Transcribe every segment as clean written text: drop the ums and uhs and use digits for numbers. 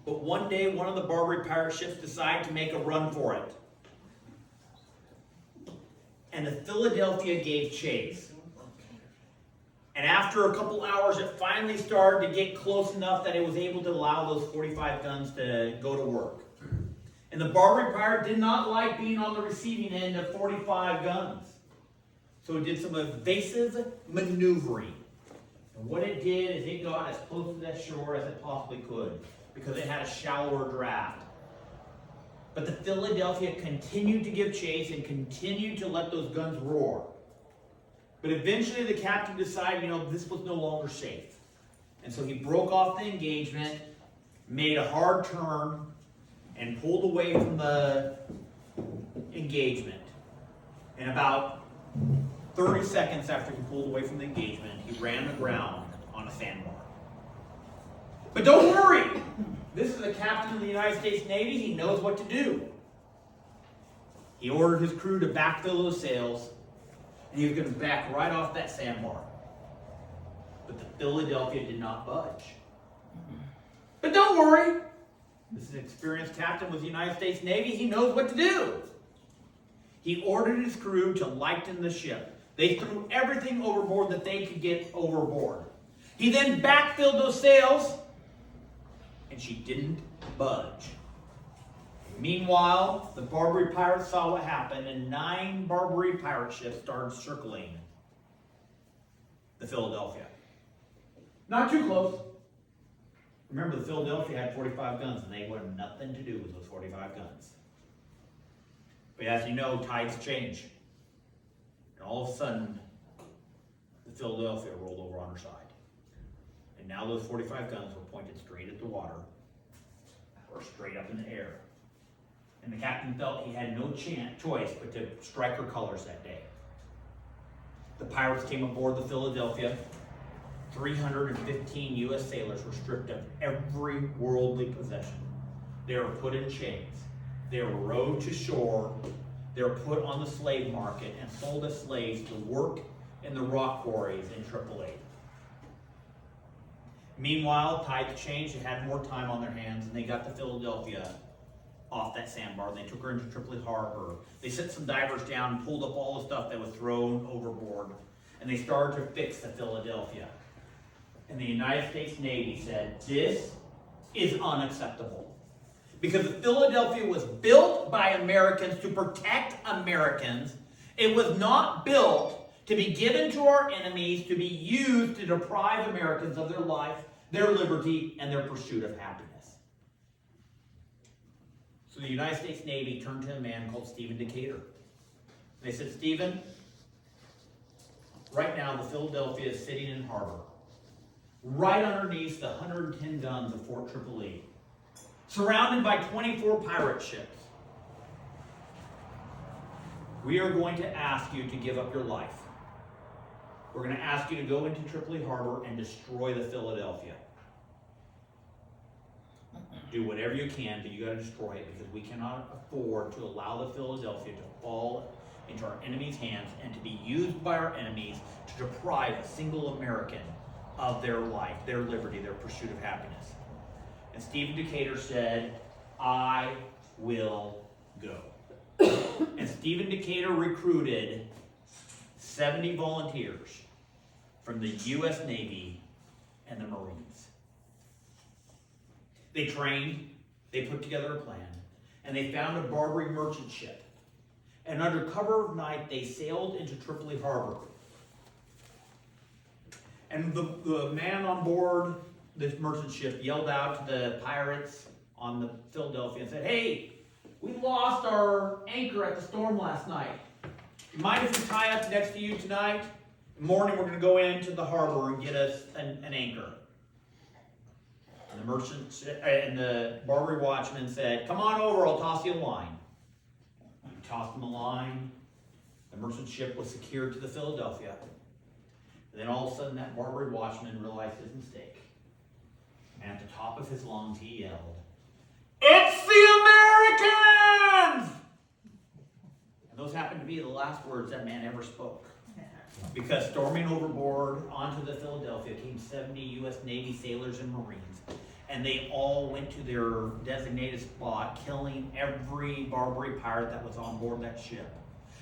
But one day, one of the Barbary pirate ships decided to make a run for it. And the Philadelphia gave chase. And after a couple hours, it finally started to get close enough that it was able to allow those 45 guns to go to work. And the Barbary pirate did not like being on the receiving end of 45 guns. So it did some evasive maneuvering. And what it did is it got as close to that shore as it possibly could, because it had a shallower draft. But the Philadelphia continued to give chase and continued to let those guns roar. But eventually the captain decided, this was no longer safe. And so he broke off the engagement, made a hard turn, and pulled away from the engagement. And about 30 seconds after he pulled away from the engagement, he ran aground on a sandbar. But don't worry! This is the captain of the United States Navy. He knows what to do. He ordered his crew to backfill those sails, and he was going to back right off that sandbar. But the Philadelphia did not budge. But don't worry. This is an experienced captain with the United States Navy. He knows what to do. He ordered his crew to lighten the ship. They threw everything overboard that they could get overboard. He then backfilled those sails, and she didn't budge. Meanwhile, the Barbary pirates saw what happened, and 9 Barbary pirate ships started circling the Philadelphia. Not too close. Remember, the Philadelphia had 45 guns, and they wanted nothing to do with those 45 guns. But as you know, tides change. And all of a sudden, the Philadelphia rolled over on her side. And now those 45 guns were pointed straight at the water, or straight up in the air. And the captain felt he had no choice but to strike her colors that day. The pirates came aboard the Philadelphia. 315 U.S. sailors were stripped of every worldly possession. They were put in chains. They were rowed to shore. They were put on the slave market and sold as slaves to work in the rock quarries in Tripoli. Meanwhile, tides changed. They had more time on their hands, and they got the Philadelphia off that sandbar. They took her into Tripoli Harbor. They sent some divers down and pulled up all the stuff that was thrown overboard, and they started to fix the Philadelphia. And the United States Navy said, this is unacceptable. Because the Philadelphia was built by Americans to protect Americans. It was not built to be given to our enemies, to be used to deprive Americans of their life, their liberty, and their pursuit of happiness. So the United States Navy turned to a man called Stephen Decatur. They said, Stephen, right now the Philadelphia is sitting in harbor, right underneath the 110 guns of Fort Tripoli, surrounded by 24 pirate ships. We are going to ask you to give up your life. We're going to ask you to go into Tripoli Harbor and destroy the Philadelphia. Do whatever you can, but you got to destroy it, because we cannot afford to allow the Philadelphia to fall into our enemies' hands and to be used by our enemies to deprive a single American of their life, their liberty, their pursuit of happiness. And Stephen Decatur said, I will go. And Stephen Decatur recruited 70 volunteers from the U.S. Navy and the Marines. They trained, they put together a plan, and they found a Barbary merchant ship. And under cover of night, they sailed into Tripoli Harbor. And the man on board this merchant ship yelled out to the pirates on the Philadelphia and said, hey, we lost our anchor at the storm last night. You mind if we tie up next to you tonight? In the morning, we're going to go into the harbor and get us an anchor. And the merchant and the Barbary watchman said, come on over, I'll toss you a line. He tossed him a line. The merchant ship was secured to the Philadelphia. And then all of a sudden, that Barbary watchman realized his mistake. And at the top of his lungs, he yelled, it's the Americans! And those happened to be the last words that man ever spoke. Because storming overboard onto the Philadelphia came 70 U.S. Navy sailors and Marines. and they all went to their designated spot, killing every Barbary pirate that was on board that ship.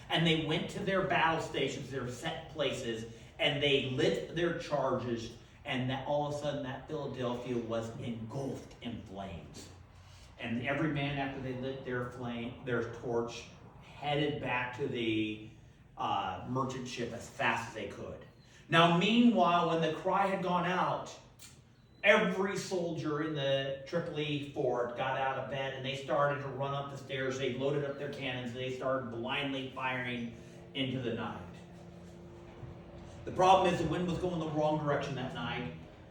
And they went to their battle stations, their set places, and they lit their charges, and that all of a sudden that Philadelphia was engulfed in flames. And every man, after they lit their torch, headed back to the merchant ship as fast as they could. Now, meanwhile, when the cry had gone out, every soldier in the Tripoli fort got out of bed and they started to run up the stairs. They loaded up their cannons. They started blindly firing into the night. The problem is the wind was going the wrong direction that night,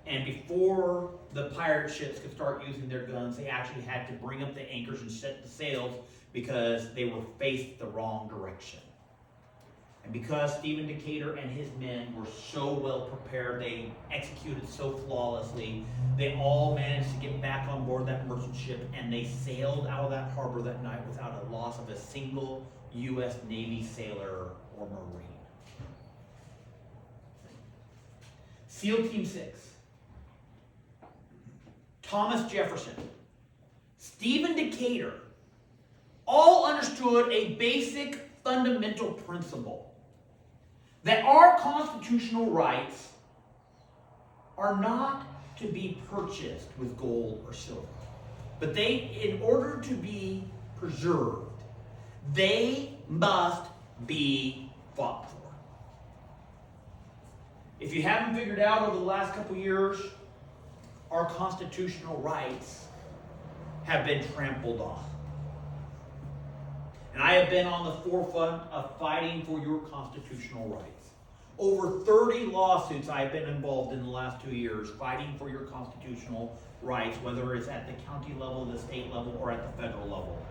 and before the pirate ships could start using their guns, they actually had to bring up the anchors and set the sails because they were faced the wrong direction. And because Stephen Decatur and his men were so well prepared, they executed so flawlessly, they all managed to get back on board that merchant ship, and they sailed out of that harbor that night without a loss of a single U.S. Navy sailor or Marine. SEAL Team 6. Thomas Jefferson. Stephen Decatur all understood a basic fundamental principle that our constitutional rights are not to be purchased with gold or silver, but they, in order to be preserved, they must be fought for. If you haven't figured out over the last couple years, our constitutional rights have been trampled on. And I have been on the forefront of fighting for your constitutional rights. Over 30 lawsuits I've been involved in the last 2 years fighting for your constitutional rights, whether it's at the county level, the state level, or at the federal level.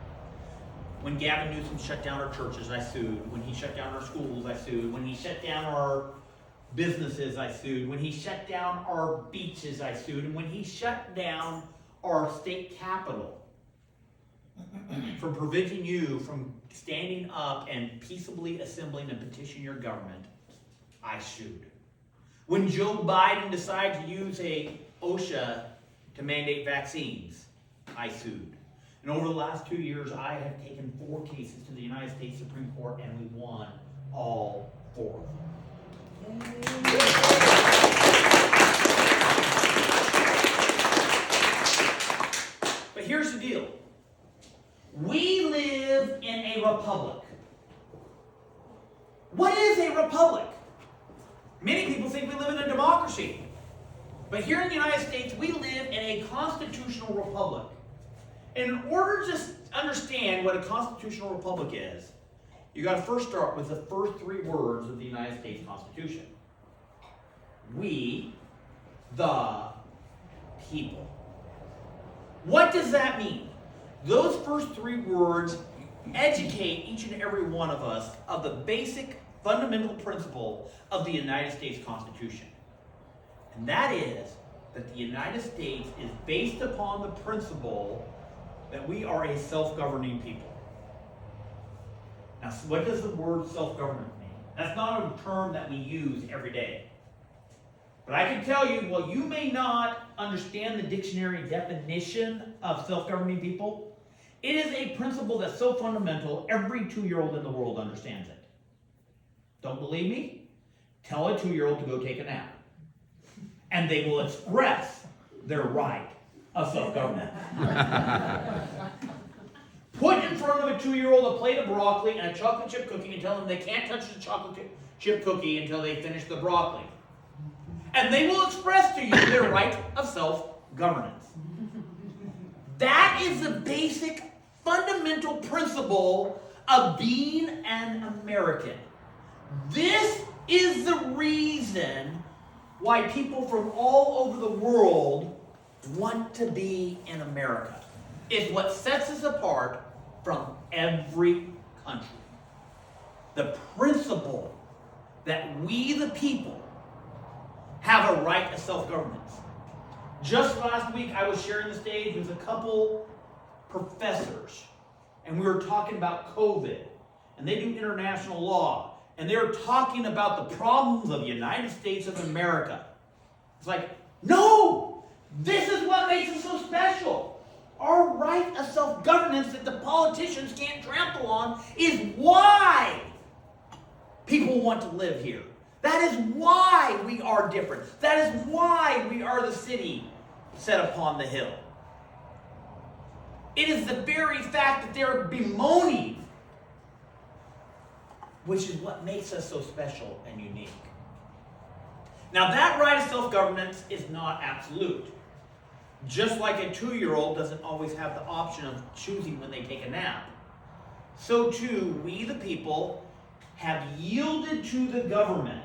When Gavin Newsom shut down our churches, I sued. When he shut down our schools, I sued. When he shut down our businesses, I sued. When he shut down our beaches, I sued. And when he shut down our state capitol, from preventing you from standing up and peaceably assembling and petitioning your government, I sued. When Joe Biden decided to use a OSHA to mandate vaccines, I sued. And over the last 2 years, I have taken 4 cases to the United States Supreme Court, and we won all 4 of them. But here's the deal. We live in a republic. What is a republic? Many people think we live in a democracy. But here in the United States, we live in a constitutional republic. And in order to understand what a constitutional republic is, you got to first start with the first 3 words of the United States Constitution. We, the people. What does that mean? Those first 3 words educate each and every one of us of the basic fundamental principle of the United States Constitution. And that is that the United States is based upon the principle that we are a self-governing people. Now, what does the word self-government mean? That's not a term that we use every day. But I can tell you, while you may not understand the dictionary definition of self-governing people, it is a principle that's so fundamental, every 2-year-old in the world understands it. Don't believe me? Tell a 2-year-old to go take a nap. And they will express their right of self-government. Put in front of a 2-year-old a plate of broccoli and a chocolate chip cookie and tell them they can't touch the chocolate chip cookie until they finish the broccoli. And they will express to you their right of self-governance. That is the basic fundamental principle of being an American. This is the reason why people from all over the world want to be in America. It's what sets us apart from every country. The principle that we, the people, have a right of self-governance. Just last week, I was sharing the stage with a couple professors, and we were talking about COVID, and they do international law, and they were talking about the problems of the United States of America. It's like, no, This is what makes us so special. Our right of self-governance that the politicians can't trample on is why people want to live here. That is why we are different. That is why we are the city set upon the hill. It is the very fact that they're bemoaning, which is what makes us so special and unique. Now, that right of self-governance is not absolute. Just like a 2-year-old doesn't always have the option of choosing when they take a nap, so too, we the people have yielded to the government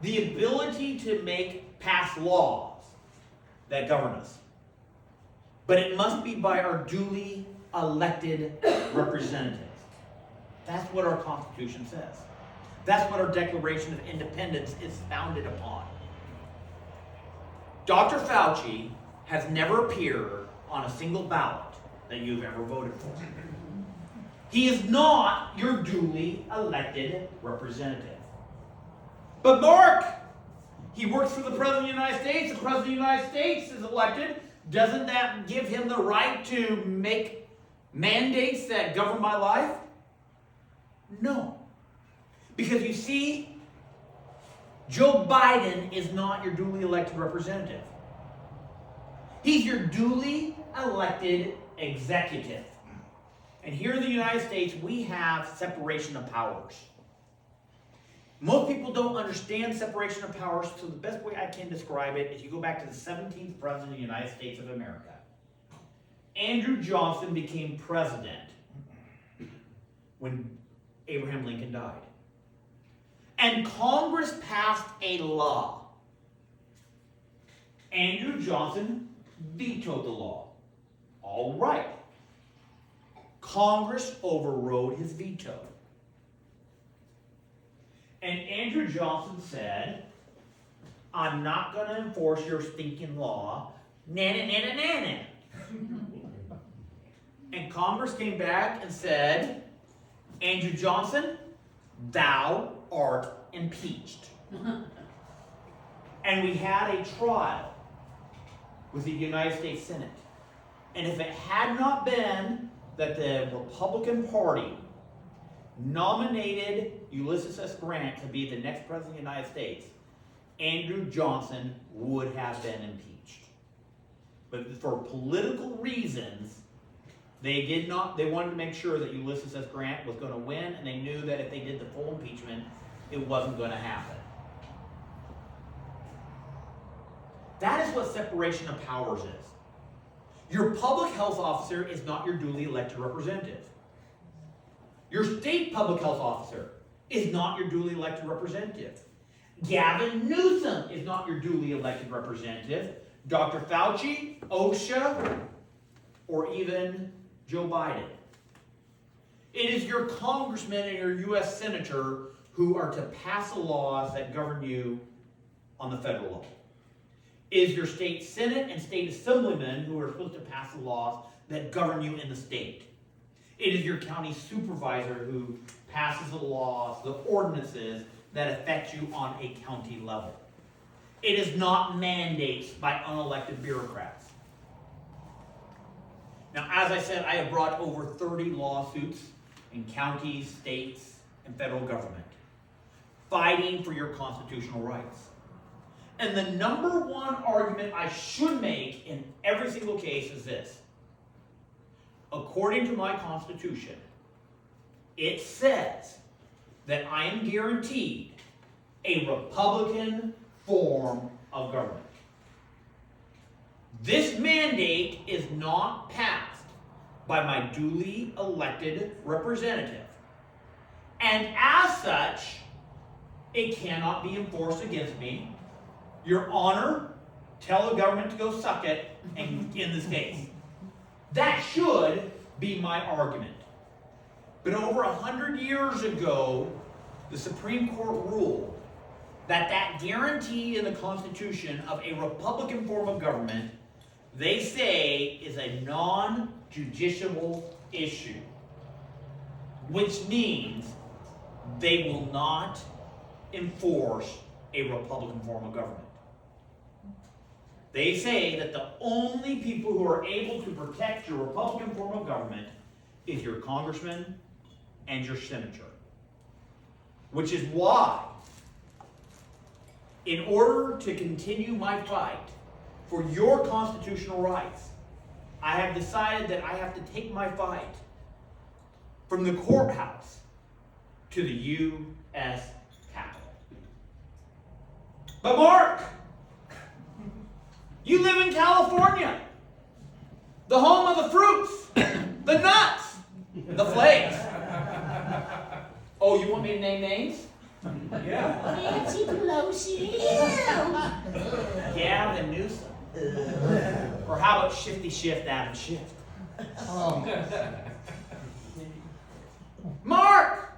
the ability to pass laws that govern us. But it must be by our duly elected representatives. That's what our Constitution says. That's what our Declaration of Independence is founded upon. Dr. Fauci has never appeared on a single ballot that you've ever voted for. He is not your duly elected representative. But Mark, he works for the President of the United States. The President of the United States is elected. Doesn't that give him the right to make mandates that govern my life? No. Because you see, Joe Biden is not your duly elected representative. He's your duly elected executive. And here in the United States, we have separation of powers. Most people don't understand separation of powers, so the best way I can describe it is you go back to the 17th President of the United States of America. Andrew Johnson became president when Abraham Lincoln died. And Congress passed a law. Andrew Johnson vetoed the law. All right. Congress overrode his veto. And Andrew Johnson said, I'm not going to enforce your stinking law. Na-na-na-na-na-na. And Congress came back and said, Andrew Johnson, thou art impeached. And we had a trial with the United States Senate. And if it had not been that the Republican Party nominated Ulysses S. Grant to be the next president of the United States, Andrew Johnson would have been impeached. But for political reasons, they wanted to make sure that Ulysses S. Grant was going to win, and they knew that if they did the full impeachment, it wasn't going to happen. That is what separation of powers is. Your public health officer is not your duly elected representative. Your state public health officer is not your duly elected representative. Gavin Newsom is not your duly elected representative. Dr. Fauci, OSHA, or even Joe Biden. It is your congressman and your U.S. senator who are to pass the laws that govern you on the federal level. It is your state senate and state assemblymen who are supposed to pass the laws that govern you in the state. It is your county supervisor who passes the laws, the ordinances that affect you on a county level. It is not mandates by unelected bureaucrats. Now, as I said, I have brought over 30 lawsuits in counties, states, and federal government, fighting for your constitutional rights. And the number one argument I should make in every single case is this. According to my Constitution, it says that I am guaranteed a Republican form of government. This mandate is not passed by my duly elected representative. And as such, it cannot be enforced against me. Your Honor, tell the government to go suck it in this case. That should be my argument. But over 100 years ago, the Supreme Court ruled that guarantee in the Constitution of a Republican form of government, they say, is a non-judiciable issue, which means they will not enforce a Republican form of government. They say that the only people who are able to protect your Republican form of government is your congressman and your senator. Which is why, in order to continue my fight for your constitutional rights, I have decided that I have to take my fight from the courthouse to the U.S. Capitol. But Mark, you live in California, the home of the fruits, the nuts, the flakes. Oh, you want me to name names? Yeah. Nancy Pelosi. Gavin Newsom. Or how about Shifty Shift Adam Schiff? Mark,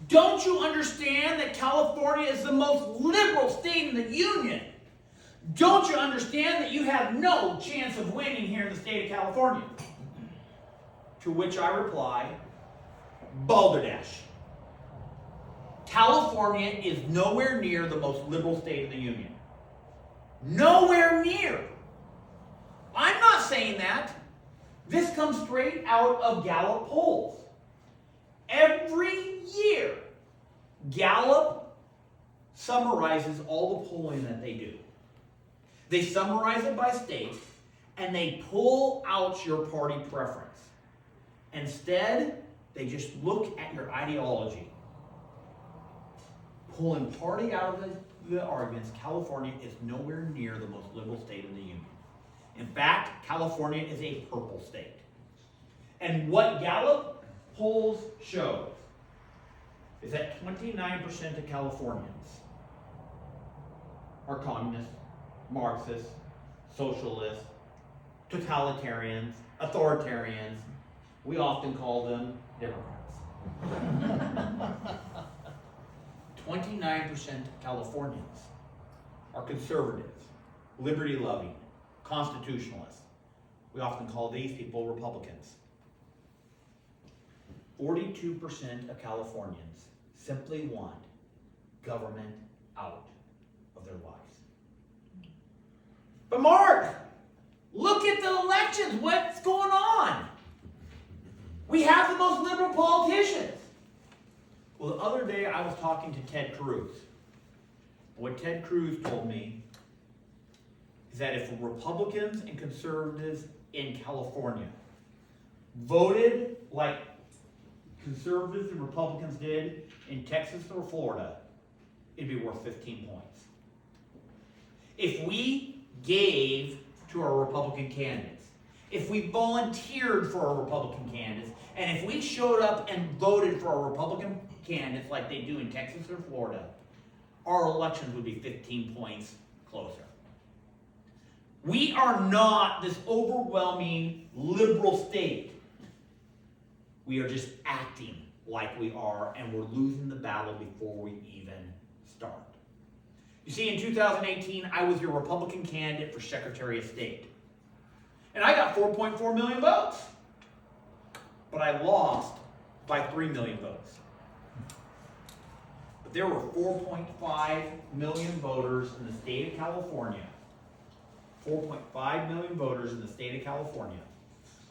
don't you understand that California is the most liberal state in the union? Don't you understand that you have no chance of winning here in the state of California? To which I reply, balderdash. California is nowhere near the most liberal state in the union. Nowhere near. I'm not saying that. This comes straight out of Gallup polls. Every year, Gallup summarizes all the polling that they do. They summarize it by state, and they pull out your party preference. Instead, they just look at your ideology. Pulling party out of the arguments, California is nowhere near the most liberal state in the union. In fact, California is a purple state. And what Gallup polls show is that 29% of Californians are communists, Marxists, socialists, totalitarians, authoritarians. We often call them Democrats. 29% of Californians are conservatives, liberty-loving, constitutionalists. We often call these people Republicans. 42% of Californians simply want government out of their lives. But Mark, look at the elections. What's going on? We have the most liberal politicians. Well, the other day I was talking to Ted Cruz. What Ted Cruz told me is that if Republicans and conservatives in California voted like conservatives and Republicans did in Texas or Florida, it'd be worth 15 points. If we gave to our Republican candidates, if we volunteered for our Republican candidates, and if we showed up and voted for our Republican candidates like they do in Texas or Florida, our elections would be 15 points closer. We are not this overwhelming liberal state. We are just acting like we are, and we're losing the battle before we even start. You see, in 2018, I was your Republican candidate for Secretary of State. And I got 4.4 million votes. But I lost by 3 million votes. But there were 4.5 million voters in the state of California. 4.5 million voters in the state of California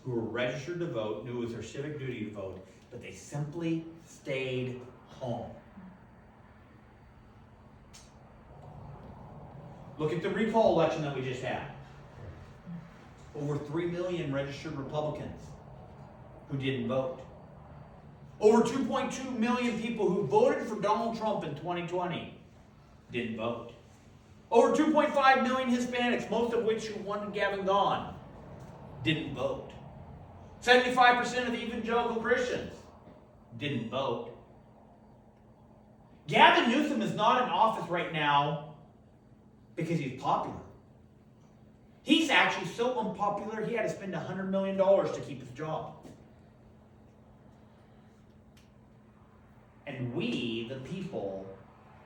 who were registered to vote, knew it was their civic duty to vote, but they simply stayed home. Look at the recall election that we just had. Over 3 million registered Republicans who didn't vote. Over 2.2 million people who voted for Donald Trump in 2020 didn't vote. Over 2.5 million Hispanics, most of which who wanted Gavin gone, didn't vote. 75% of the evangelical Christians didn't vote. Gavin Newsom is not in office right now because he's popular. He's actually so unpopular, he had to spend $100 million to keep his job. And we, the people,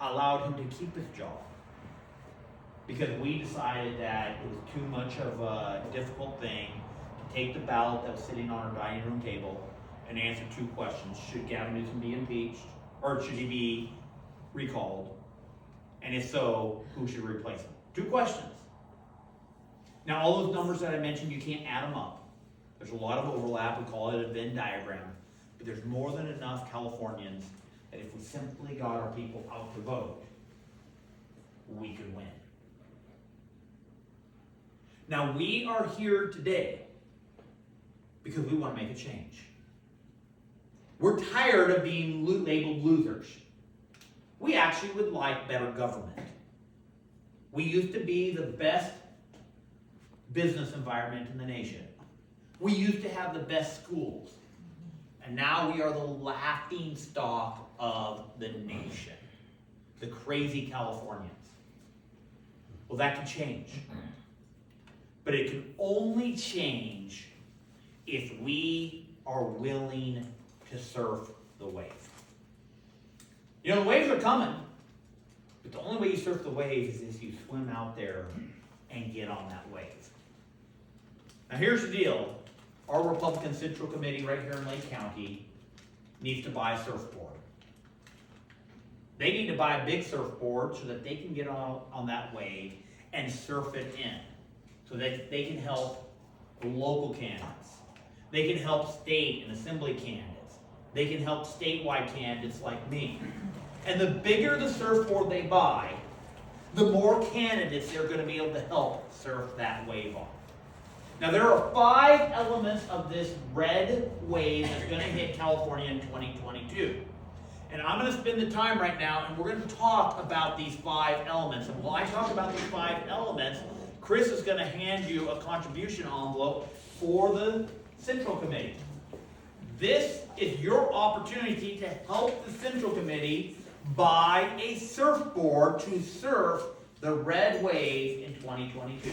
allowed him to keep his job because we decided that it was too much of a difficult thing to take the ballot that was sitting on our dining room table and answer two questions. Should Gavin Newsom be impeached, or should he be recalled? And if so, who should replace him? Two questions. Now, all those numbers that I mentioned, you can't add them up. There's a lot of overlap. We call it a Venn diagram. But there's more than enough Californians that if we simply got our people out to vote, we could win. Now, we are here today because we want to make a change. We're tired of being labeled losers. We actually would like better government. We used to be the best business environment in the nation. We used to have the best schools. And now we are the laughing stock of the nation. The crazy Californians. Well, that can change. But it can only change if we are willing to surf the wave. You know, the waves are coming. But the only way you surf the waves is you swim out there and get on that wave. Now here's the deal. Our Republican Central Committee right here in Lake County needs to buy a surfboard. They need to buy a big surfboard so that they can get on that wave and surf it in. So that they can help the local candidates. They can help state and assembly candidates. They can help statewide candidates like me. And the bigger the surfboard they buy, the more candidates they're going to be able to help surf that wave on. Now, there are 5 elements of this red wave that's going to hit California in 2022. And I'm going to spend the time right now, and we're going to talk about these 5 elements. And while I talk about these 5 elements, Chris is going to hand you a contribution envelope for the Central Committee. This is your opportunity to help the Central Committee buy a surfboard to surf the red wave in 2022.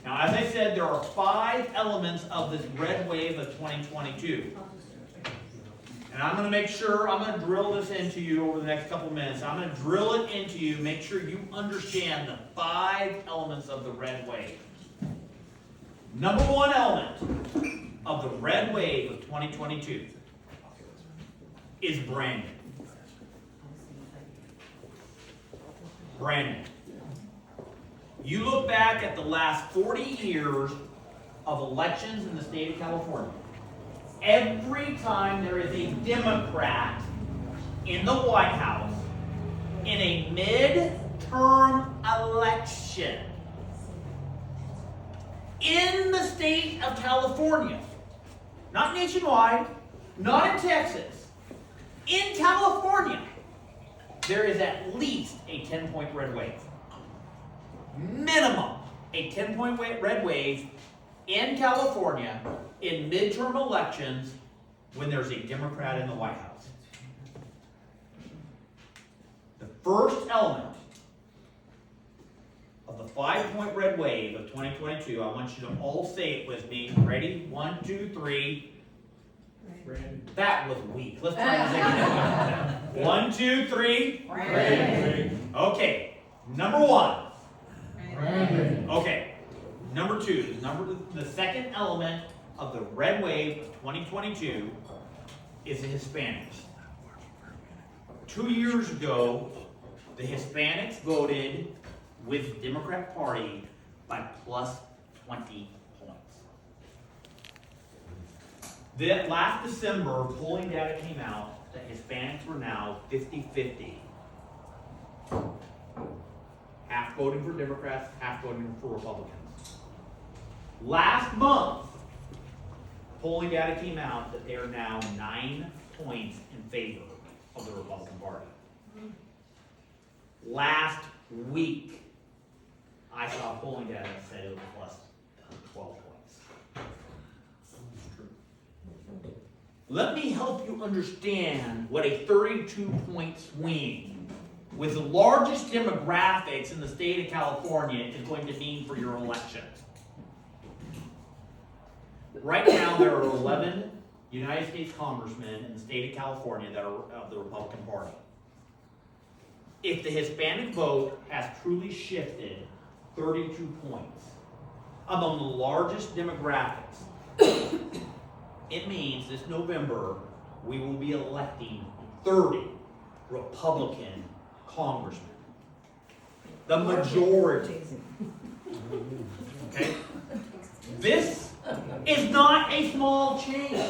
Now, as I said, there are 5 elements of this red wave of 2022. And I'm going to make sure, I'm going to drill this into you over the next couple of minutes. I'm going to drill it into you, make sure you understand the 5 elements of the red wave. Number 1 element of the red wave of 2022 is branding. Branding. You look back at the last 40 years of elections in the state of California. Every time there is a Democrat in the White House in a mid-term election in the state of California, not nationwide, not in Texas, in California, there is at least a 10-point red wave. Minimum a 10-point red wave in California in midterm elections when there's a Democrat in the White House. The first element of the 5-point red wave of 2022, I want you to all say it with me. Ready? 1, 2, 3. Brandon. That was weak. Let's try this again. 1, 2, 3. Brandon. Okay. Number 1. Brandon. Okay. Number 2. The second element of the red wave of 2022 is the Hispanics. 2 years ago, the Hispanics voted with the Democrat Party by plus 20 points. That last December, polling data came out that Hispanics were now 50-50. Half voting for Democrats, half voting for Republicans. Last month, polling data came out that they are now 9 points in favor of the Republican Party. Last week, I saw polling data that said it was plus 12 points. Let me help you understand what a 32-point swing with the largest demographics in the state of California is going to mean for your election. Right now, there are 11 United States congressmen in the state of California that are of the Republican Party. If the Hispanic vote has truly shifted 32 points among the largest demographics, it means this November we will be electing 30 Republican congressmen. The majority. Okay? This is not a small change.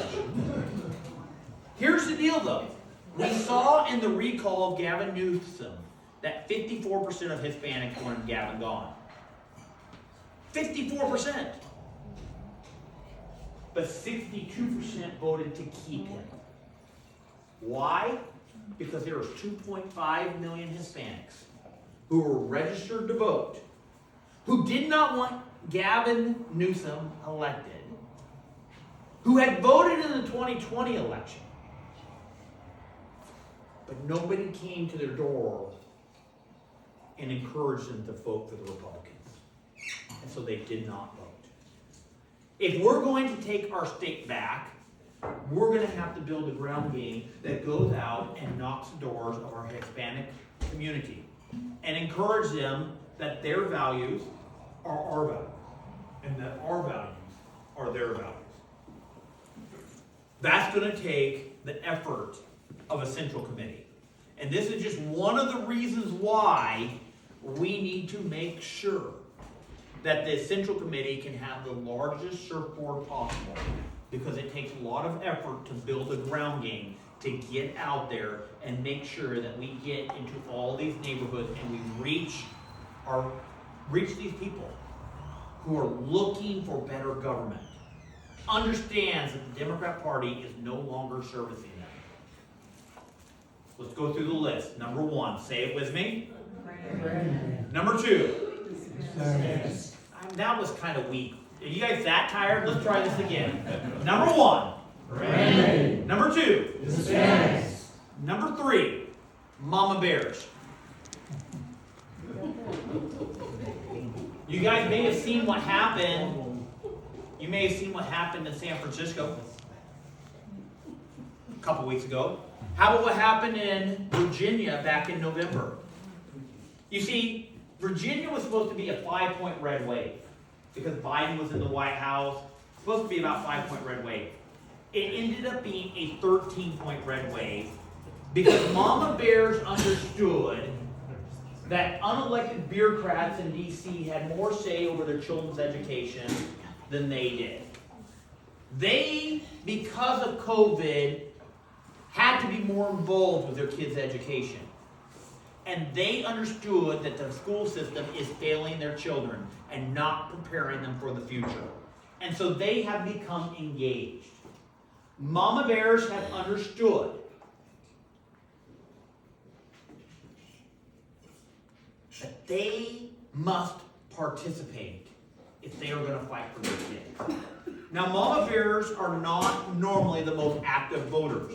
Here's the deal, though. We saw in the recall of Gavin Newsom that 54% of Hispanics wanted Gavin gone. 54%. But 62% voted to keep him. Why? Because there was 2.5 million Hispanics who were registered to vote, who did not want Gavin Newsom elected, who had voted in the 2020 election, but nobody came to their door and encouraged them to vote for the Republicans. And so they did not vote. If we're going to take our state back, we're going to have to build a ground game that goes out and knocks the doors of our Hispanic community and encourage them that their values are our values and that our values are their values. That's going to take the effort of a central committee. And this is just one of the reasons why we need to make sure that the central committee can have the largest surfboard possible, because it takes a lot of effort to build a ground game to get out there and make sure that we get into all these neighborhoods and we reach these people who are looking for better government, understands that the Democrat Party is no longer servicing them. Let's go through the list. Number 1, say it with me. Number 2. That was kind of weak. Are you guys that tired? Let's try this again. Number 1. Rain. Number 2. Hispanics. Number 3. Mama Bears. You guys may have seen what happened. You may have seen what happened in San Francisco a couple weeks ago. How about what happened in Virginia back in November? You see, Virginia was supposed to be a 5-point red wave because Biden was in the White House. It's supposed to be about 5-point red wave. It ended up being a 13-point red wave because Mama Bears understood that unelected bureaucrats in D.C. had more say over their children's education than they did. They, because of COVID, had to be more involved with their kids' education. And they understood that the school system is failing their children and not preparing them for the future. And so they have become engaged. Mama Bears have understood that they must participate if they are going to fight for their kids. Now, Mama Bears are not normally the most active voters.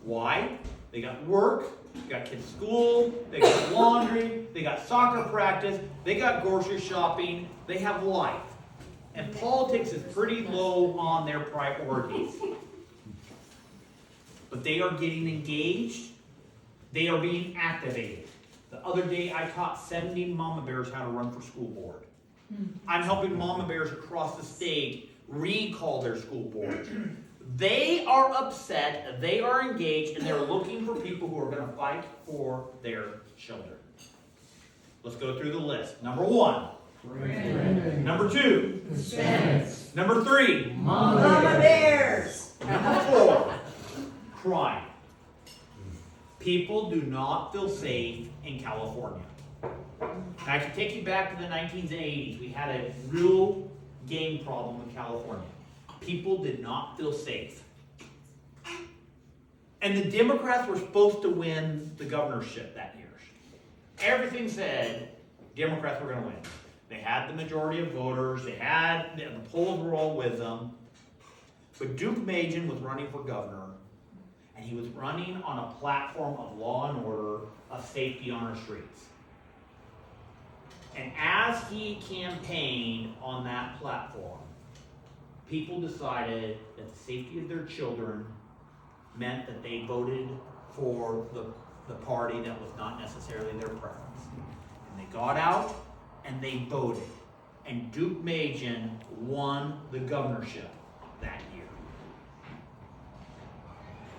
Why? They got work, they got kids' school, they got laundry, they got soccer practice, they got grocery shopping, they have life. And politics is pretty low on their priorities. But they are getting engaged, they are being activated. The other day I taught 70 Mama Bears how to run for school board. I'm helping Mama Bears across the state recall their school boards. They are upset, they are engaged, and they're looking for people who are going to fight for their children. Let's go through the list. Number 1. Rain. Number 2. Hispanics. Number 3. Mama Bears. Number 4. Crime. People do not feel safe in California. I can take you back to the 1980s. We had a real gang problem in California. People did not feel safe. And the Democrats were supposed to win the governorship that year. Everything said Democrats were going to win. They had the majority of voters. The polls were all with them. But Duke Majan was running for governor, and he was running on a platform of law and order, of safety on our streets. And as he campaigned on that platform, people decided that the safety of their children meant that they voted for the party that was not necessarily their preference. And they got out and they voted. And Duke Majan won the governorship that year.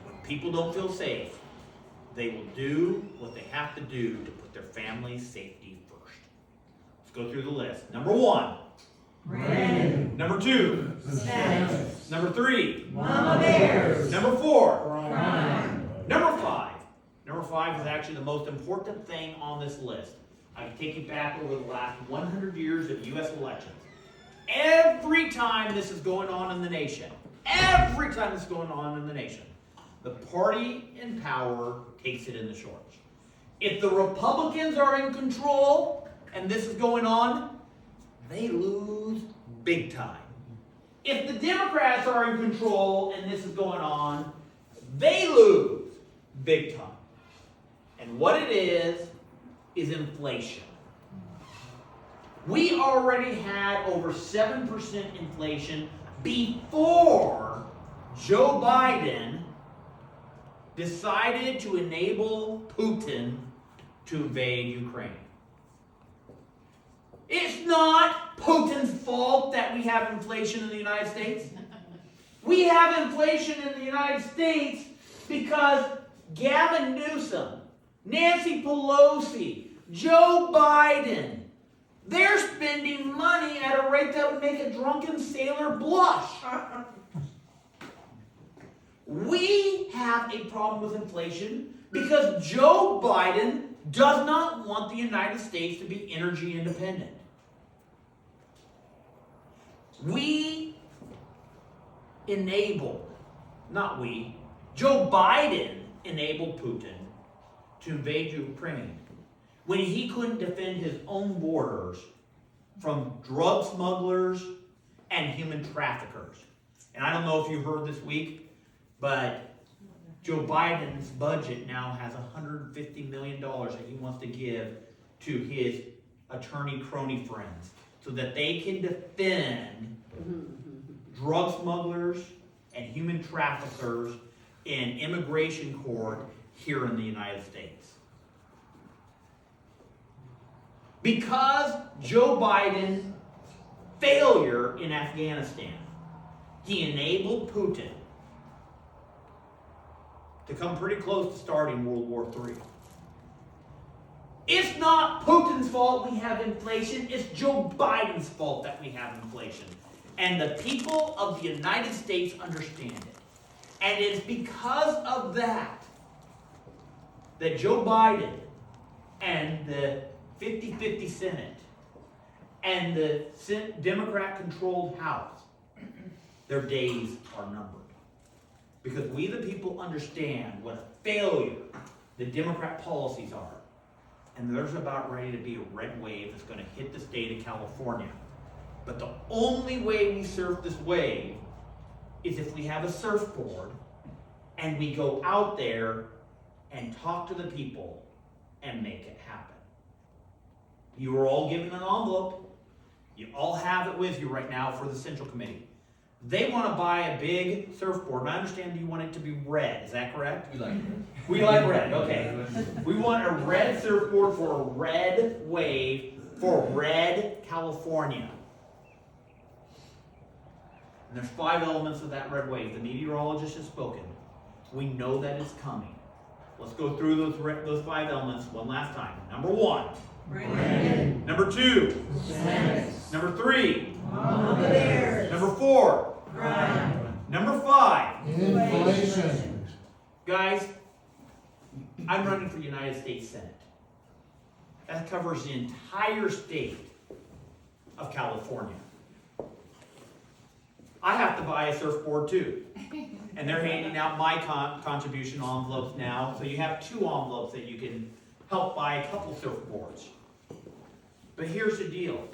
When people don't feel safe, they will do what they have to do to put their family's safety first. Let's go through the list. Number 1. Brandon. Number 2. Suspense. Number 3. Mama Bears. Number 4. Crime. Number 5. Number 5 is actually the most important thing on this list. I can take you back over the last 100 years of U.S. elections. Every time this is going on in the nation, the party in power takes it in the shorts. If the Republicans are in control and this is going on, they lose big time. If the Democrats are in control and this is going on, they lose big time. And what it is inflation. We already had over 7% inflation before Joe Biden decided to enable Putin to invade Ukraine. It's not Putin's fault that we have inflation in the United States. We have inflation in the United States because Gavin Newsom, Nancy Pelosi, Joe Biden, they're spending money at a rate that would make a drunken sailor blush. We have a problem with inflation because Joe Biden does not want the United States to be energy independent. Joe Biden enabled Putin to invade Ukraine when he couldn't defend his own borders from drug smugglers and human traffickers. And I don't know if you heard this week, but Joe Biden's budget now has $150 million that he wants to give to his attorney crony friends so that they can defend drug smugglers and human traffickers in immigration court here in the United States. Because Joe Biden's failure in Afghanistan, he enabled Putin to come pretty close to starting World War III. It's not Putin's fault we have inflation, it's Joe Biden's fault that we have inflation. And the people of the United States understand it. And it is because of that that Joe Biden and the 50-50 Senate and the Democrat-controlled House, their days are numbered. Because we the people understand what a failure the Democrat policies are. And there's about ready to be a red wave that's going to hit the state of California. But the only way we surf this wave is if we have a surfboard and we go out there and talk to the people and make it happen. You are all given an envelope. You all have it with you right now for the Central Committee. They want to buy a big surfboard, and I understand you want it to be red. Is that correct? We like red. We like red, okay. We want a red surfboard for a red wave for red California. And there's 5 elements of that red wave. The meteorologist has spoken. We know that it's coming. Let's go through those 5 elements one last time. Number 1. Brandon. Number 2. Suspense. Number 3. Mama Bears. Number 4. Crime. Number 5. Inflation. Guys, I'm running for United States Senate. That covers the entire state of California. I have to buy a surfboard too. And they're handing out my contribution envelopes now. So you have 2 envelopes that you can help buy a couple surfboards. But here's the deal.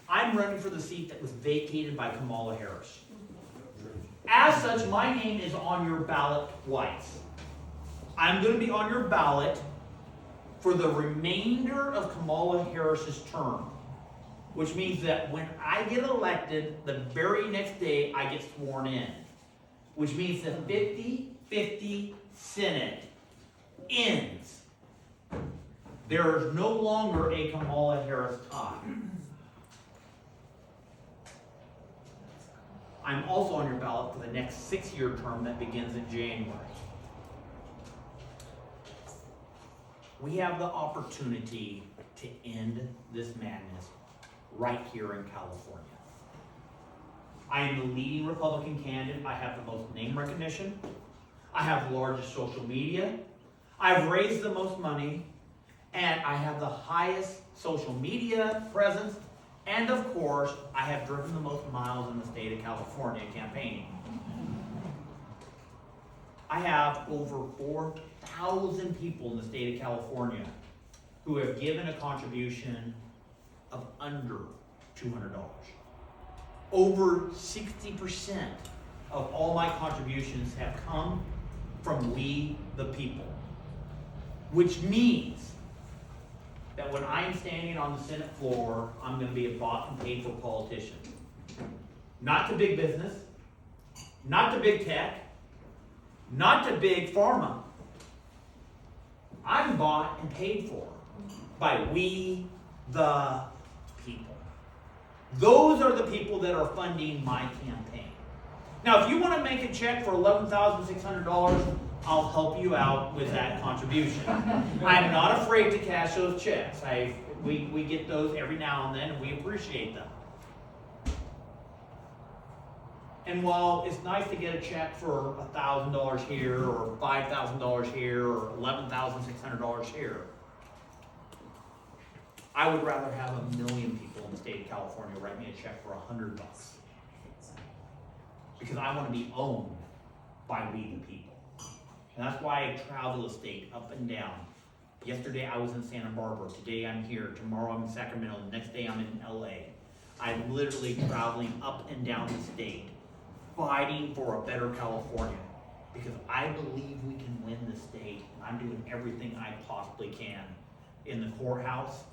I'm running for the seat that was vacated by Kamala Harris. As such, my name is on your ballot twice. I'm going to be on your ballot for the remainder of Kamala Harris's term, which means that when I get elected, the very next day I get sworn in, which means the 50-50 Senate ends. There is no longer a Kamala Harris tie. I'm also on your ballot for the next 6-year term that begins in January. We have the opportunity to end this madness right here in California. I am the leading Republican candidate. I have the most name recognition. I have the largest social media. I've raised the most money. And I have the highest social media presence. And of course, I have driven the most miles in the state of California campaigning. I have over 4,000 people in the state of California who have given a contribution of under $200. Over 60% of all my contributions have come from we the people, which means that when I am standing on the Senate floor, I'm going to be a bought and paid for politician. Not to big business, not to big tech, not to big pharma. I'm bought and paid for by we the people. Those are the people that are funding my campaign. Now, if you want to make a check for $11,600, I'll help you out with that contribution. I'm not afraid to cash those checks. We get those every now and then, and we appreciate them. And while it's nice to get a check for $1,000 here, or $5,000 here, or $11,600 here, I would rather have 1 million people in the state of California write me a check for $100. Because I want to be owned by we the people. And that's why I travel the state up and down. Yesterday I was in Santa Barbara. Today I'm here. Tomorrow I'm in Sacramento. The next day I'm in LA. I'm literally traveling up and down the state, fighting for a better California. Because I believe we can win the state. And I'm doing everything I possibly can in the courthouse.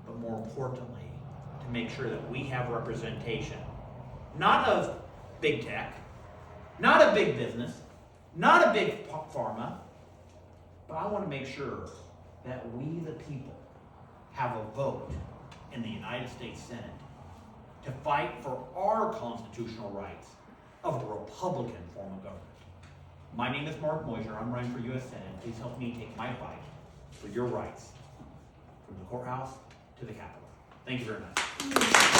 But more importantly, to make sure that we have representation. Not of big tech, not of big business, not a big pharma, but I want to make sure that we the people have a vote in the United States Senate to fight for our constitutional rights of a Republican form of government. My name is Mark Meuser. I'm running for U.S. Senate. Please help me take my fight for your rights from the courthouse to the Capitol. Thank you very much.